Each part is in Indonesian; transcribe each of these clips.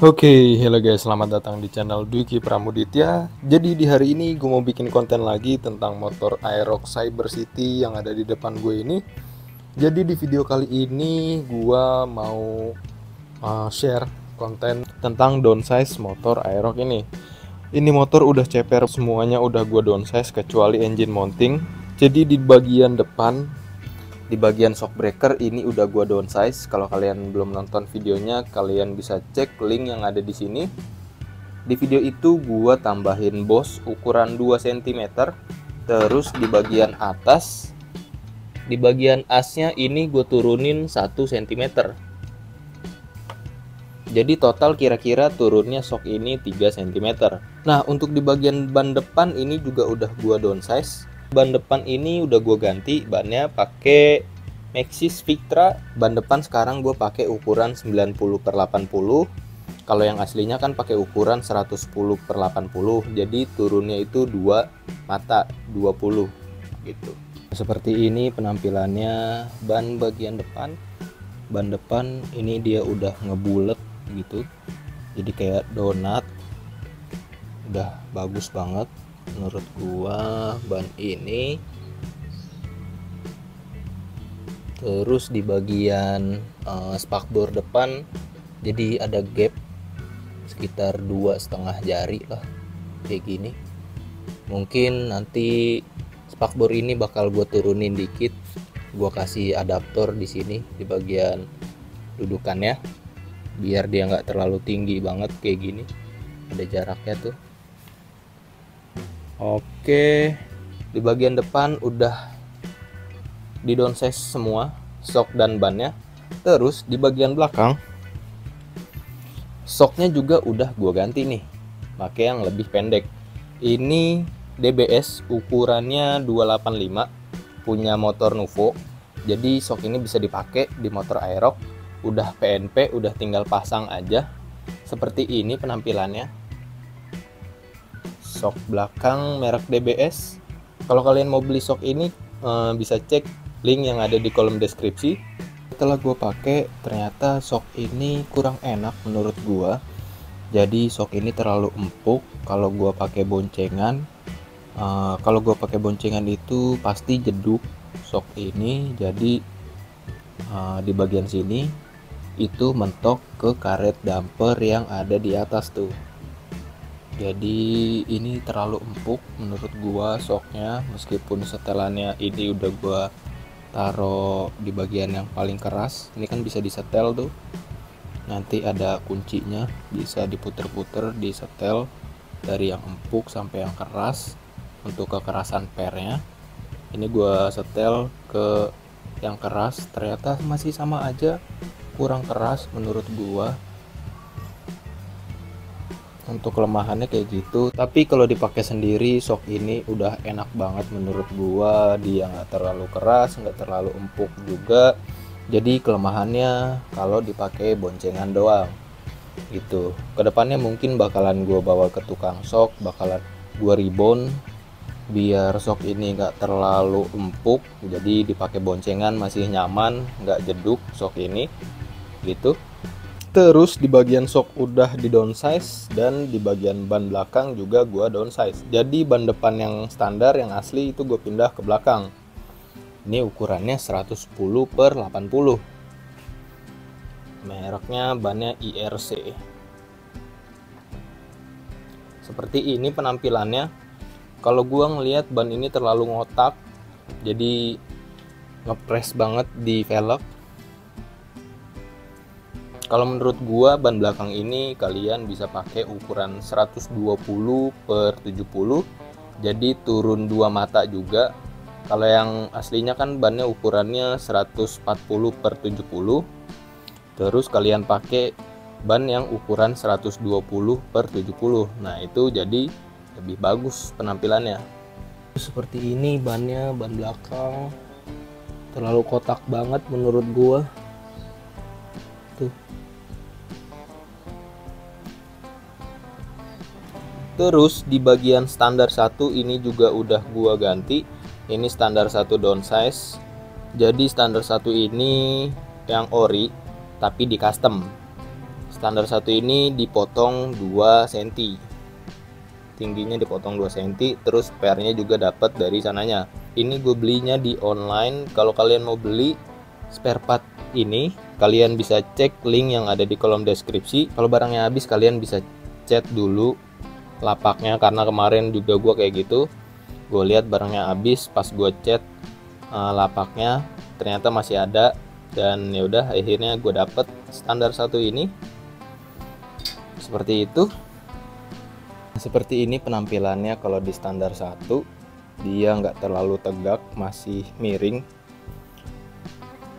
Oke, hello guys, selamat datang di channel Dwiki Pramuditya. Jadi di hari ini gue mau bikin konten lagi tentang motor Aerox Cyber City yang ada di depan gue ini. Jadi di video kali ini gue mau share konten tentang downsize motor Aerox ini. Ini motor udah ceper semuanya, udah gue downsize kecuali engine mounting. Jadi di bagian depan, di bagian shock breaker ini udah gua downsize. Kalau kalian belum nonton videonya, kalian bisa cek link yang ada di sini. Di video itu gua tambahin bos ukuran 2 cm. Terus di bagian atas, di bagian asnya ini gue turunin 1 cm. Jadi total kira-kira turunnya shock ini 3 cm. Nah, untuk di bagian ban depan ini juga udah gua downsize. Ban depan ini udah gue ganti bannya pakai Maxxis Victra. Ban depan sekarang gue pakai ukuran 90/80. Kalau yang aslinya kan pakai ukuran 110/80. Jadi turunnya itu 2 mata 20 gitu. Seperti ini penampilannya ban bagian depan. Ban depan ini dia udah ngebulet gitu. Jadi kayak donat. Udah bagus banget menurut gua ban ini. Terus di bagian spakbor depan jadi ada gap sekitar 2,5 jari lah kayak gini. Mungkin nanti spakbor ini bakal gua turunin dikit, gua kasih adaptor di sini di bagian dudukannya biar dia nggak terlalu tinggi banget kayak gini, ada jaraknya tuh. Oke, di bagian depan udah di downsize semua shock dan bannya. Terus di bagian belakang shocknya juga udah gua ganti nih, pakai yang lebih pendek. Ini DBS ukurannya 285, punya motor Nuvo. Jadi shock ini bisa dipakai di motor Aerox. Udah PNP, udah tinggal pasang aja. Seperti ini penampilannya. Shock belakang merek DBS. Kalau kalian mau beli shock ini bisa cek link yang ada di kolom deskripsi. Setelah gue pakai, ternyata shock ini kurang enak menurut gue. Jadi shock ini terlalu empuk. Kalau gue pakai boncengan, itu pasti jeduk shock ini. Jadi di bagian sini itu mentok ke karet damper yang ada di atas tuh. Jadi ini terlalu empuk menurut gua shocknya, meskipun setelannya ini udah gua taruh di bagian yang paling keras. Ini kan bisa disetel tuh, nanti ada kuncinya, bisa diputer-puter disetel dari yang empuk sampai yang keras untuk kekerasan pernya. Ini gua setel ke yang keras, ternyata masih sama aja, kurang keras menurut gua. Untuk kelemahannya kayak gitu, tapi kalau dipakai sendiri shock ini udah enak banget menurut gua. Dia nggak terlalu keras, nggak terlalu empuk juga. Jadi kelemahannya kalau dipakai boncengan doang gitu. Kedepannya mungkin bakalan gua bawa ke tukang shock, bakalan gua rebound biar shock ini nggak terlalu empuk, jadi dipakai boncengan masih nyaman, nggak jeduk shock ini gitu. Terus di bagian shock udah di downsize, dan di bagian ban belakang juga gua downsize. Jadi ban depan yang standar yang asli itu gue pindah ke belakang. Ini ukurannya 110/80. Mereknya bannya IRC. Seperti ini penampilannya. Kalau gua ngelihat ban ini terlalu ngotak, jadi ngepres banget di velg. Kalau menurut gua ban belakang ini kalian bisa pakai ukuran 120/70. Jadi turun 2 mata juga. Kalau yang aslinya kan bannya ukurannya 140/70. Terus kalian pakai ban yang ukuran 120/70. Nah, itu jadi lebih bagus penampilannya. Seperti ini bannya, ban belakang terlalu kotak banget menurut gua. Tuh. Terus di bagian standar 1 ini juga udah gua ganti. Ini standar 1 downsize. Jadi standar 1 ini yang ori tapi di custom. Standar 1 ini dipotong 2 cm, tingginya dipotong 2 cm, terus spare-nya juga dapat dari sananya. Ini gue belinya di online. Kalau kalian mau beli spare part ini, kalian bisa cek link yang ada di kolom deskripsi. Kalau barangnya habis, kalian bisa chat dulu lapaknya, karena kemarin juga gue kayak gitu. Gue lihat barangnya habis, pas gue chat lapaknya ternyata masih ada, dan ya udah akhirnya gue dapet standar 1 ini. Seperti itu. Seperti ini penampilannya kalau di standar 1. Dia nggak terlalu tegak, masih miring.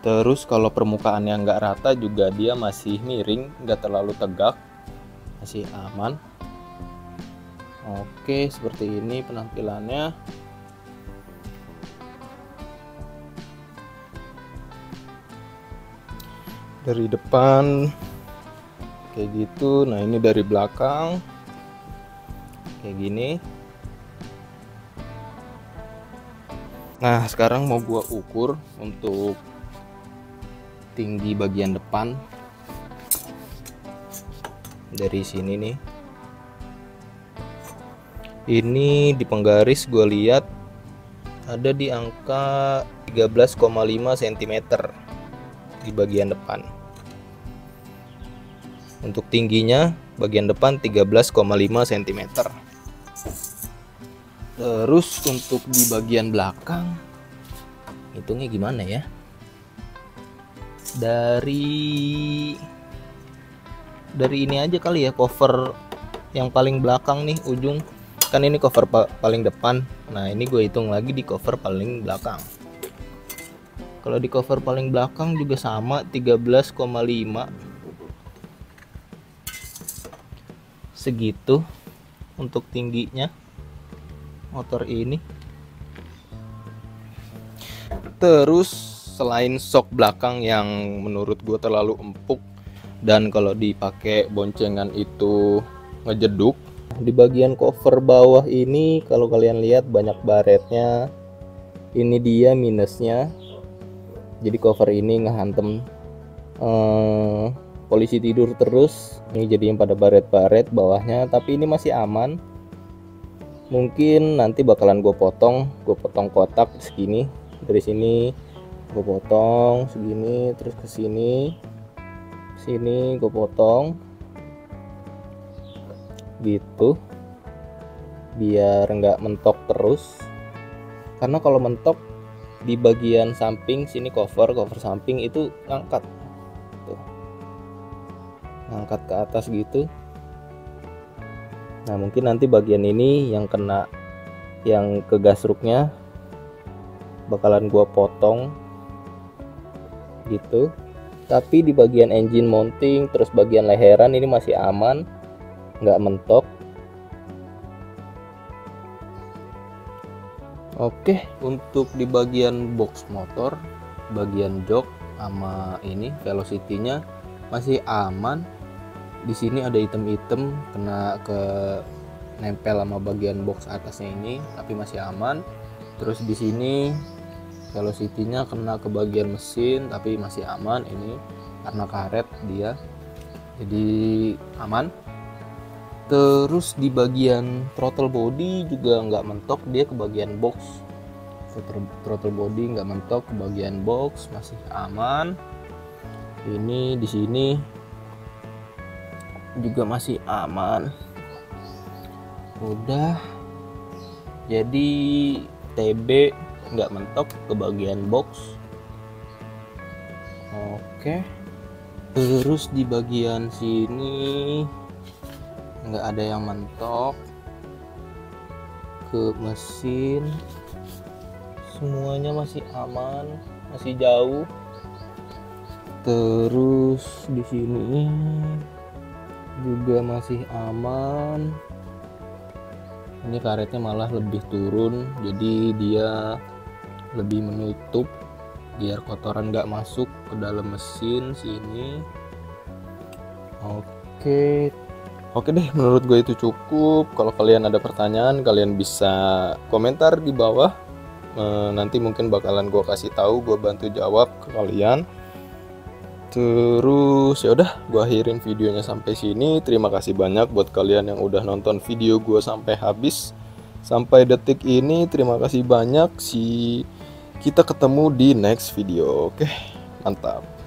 Terus kalau permukaannya nggak rata juga dia masih miring, nggak terlalu tegak, masih aman. Oke, seperti ini penampilannya. Dari depan kayak gitu. Nah, ini dari belakang kayak gini. Nah, sekarang mau gua ukur untuk tinggi bagian depan. Dari sini nih, ini di penggaris gue lihat ada di angka 13,5 cm di bagian depan. Untuk tingginya bagian depan 13,5 cm. Terus untuk di bagian belakang hitungnya gimana ya? Dari ini aja kali ya, cover yang paling belakang nih, ujung kan ini cover paling depan. Nah, ini gue hitung lagi di cover paling belakang. Kalau di cover paling belakang juga sama 13,5 segitu untuk tingginya motor ini. Terus selain sok belakang yang menurut gue terlalu empuk dan kalau dipakai boncengan itu ngejeduk, di bagian cover bawah ini kalau kalian lihat banyak baretnya. Ini dia minusnya. Jadi cover ini ngehantem polisi tidur terus. Ini jadi yang pada baret-baret bawahnya, tapi ini masih aman. Mungkin nanti bakalan gue potong kotak segini. Dari sini gue potong segini, terus ke sini gue potong gitu, biar nggak mentok terus. Karena kalau mentok di bagian samping sini, cover samping itu ngangkat tuh, ngangkat ke atas gitu. Nah, mungkin nanti bagian ini yang kena, yang ke gasruknya bakalan gua potong gitu. Tapi di bagian engine mounting terus bagian leheran ini masih aman, nggak mentok. Oke, untuk di bagian box motor, bagian jok sama ini velocity-nya masih aman. Di sini ada item-item kena ke nempel sama bagian box atasnya ini, tapi masih aman. Terus di sini velocity-nya kena ke bagian mesin, tapi masih aman ini karena karet dia, jadi aman. Terus di bagian throttle body juga nggak mentok, dia ke bagian box. Throttle body nggak mentok ke bagian box, masih aman. Ini di sini juga masih aman. Udah, jadi TB nggak mentok ke bagian box. Oke, terus di bagian sini nggak ada yang mentok ke mesin, semuanya masih aman, masih jauh. Terus di sini juga masih aman. Ini karetnya malah lebih turun, jadi dia lebih menutup biar kotoran nggak masuk ke dalam mesin sini. Oke deh, menurut gue itu cukup. Kalau kalian ada pertanyaan, kalian bisa komentar di bawah. Nanti mungkin bakalan gue kasih tahu, gue bantu jawab ke kalian. Terus ya udah, gua akhirin videonya sampai sini. Terima kasih banyak buat kalian yang udah nonton video gua sampai habis. Sampai detik ini terima kasih banyak sih. Kita ketemu di next video. Oke, mantap.